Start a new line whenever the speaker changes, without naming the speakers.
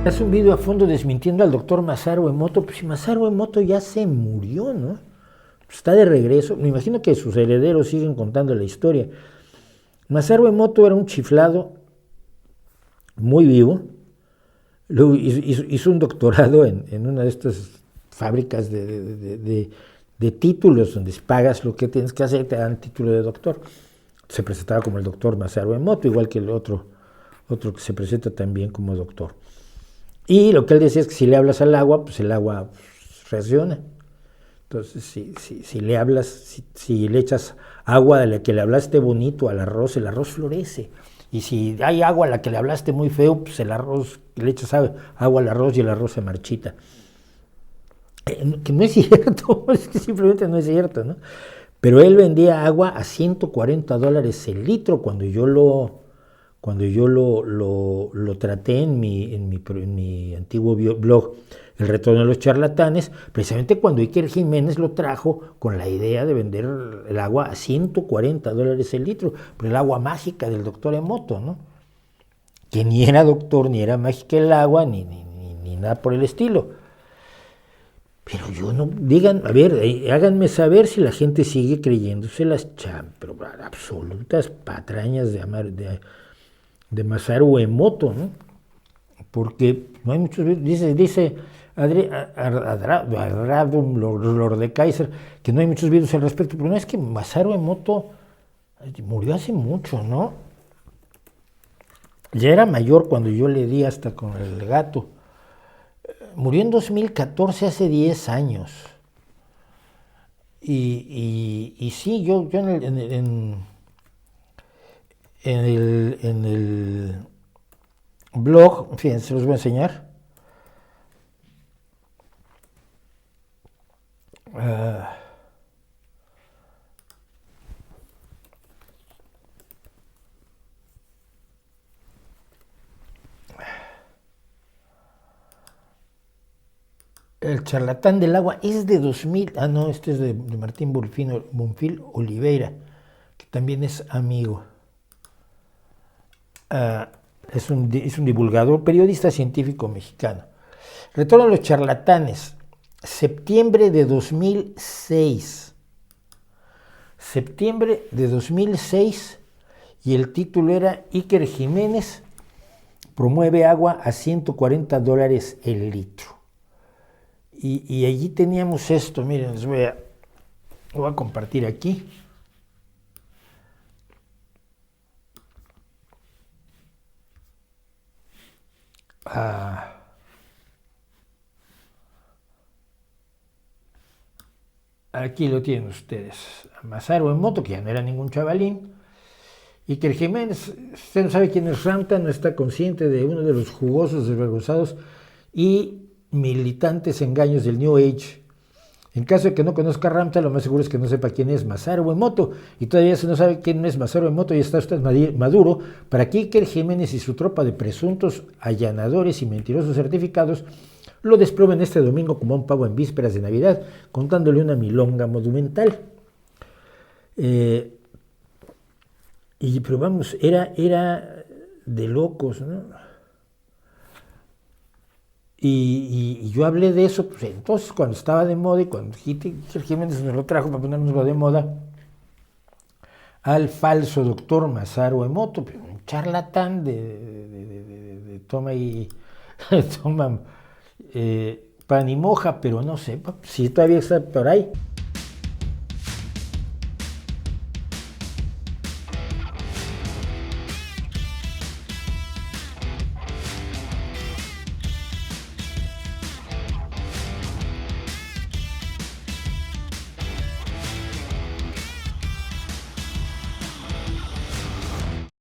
Hace un video a fondo desmintiendo al doctor Masaru Emoto. Pues si Masaru Emoto ya se murió, ¿no? Está de regreso. Me imagino que sus herederos siguen contando la historia. Masaru Emoto era un chiflado muy vivo. Luego hizo un doctorado en una de estas fábricas de títulos donde pagas lo que tienes que hacer, te dan título de doctor. Se presentaba como el doctor Masaru Emoto, igual que el otro que se presenta también como doctor. Y lo que él decía es que si le hablas al agua, pues el agua reacciona. Entonces, si le hablas, si le echas agua a la que le hablaste bonito al arroz, el arroz florece. Y si hay agua a la que le hablaste muy feo, pues el arroz, le echas agua al arroz y el arroz se marchita. Que no es cierto, es que simplemente no es cierto, ¿no? Pero él vendía agua a $140 el litro cuando yo lo traté en mi antiguo blog, El Retorno de los Charlatanes, precisamente cuando Iker Jiménez lo trajo con la idea de vender el agua a $140 el litro, pero el agua mágica del doctor Emoto, ¿no? Que ni era doctor, ni era mágica el agua, ni nada por el estilo. Pero yo no, digan, a ver, háganme saber si la gente sigue creyéndose las pero absolutas patrañas de Masaru Emoto, ¿no? Porque no hay muchos, dice Radum Lord de Kaiser, que no hay muchos videos al respecto, pero no es que Masaru Emoto murió hace mucho, ¿no? Ya era mayor cuando yo le di hasta con el gato. Murió en 2014, hace 10 años. Y sí, yo en el blog, fíjense, se los voy a enseñar. El charlatán del agua es de 2000. Ah, no, este es de Martín Bonfil Oliveira, que también es amigo. Es un divulgador, periodista científico mexicano. Retorno a los charlatanes, septiembre de 2006. Septiembre de 2006, y el título era Iker Jiménez promueve agua a $140 el litro. Y allí teníamos esto, miren, les voy a compartir aquí. Aquí lo tienen ustedes. Masaru Emoto, que ya no era ningún chavalín. Iker Jiménez, usted no sabe quién es Ramta, no está consciente de uno de los jugosos, desvergonzados y militantes engaños del New Age. En caso de que no conozca a Ramta, lo más seguro es que no sepa quién es Masaru Emoto. Y todavía se no sabe quién es Masaru Emoto y está usted maduro para que Iker Jiménez y su tropa de presuntos allanadores y mentirosos certificados lo desproben este domingo como un pavo en vísperas de Navidad, contándole una milonga monumental. Pero vamos, era de locos, ¿no? Y yo hablé de eso, pues entonces cuando estaba de moda y cuando Iker Jiménez nos lo trajo para ponernoslo de moda, al falso doctor Masaru Emoto, un charlatán de toma y toma pan y moja, pero no sé si todavía está por ahí.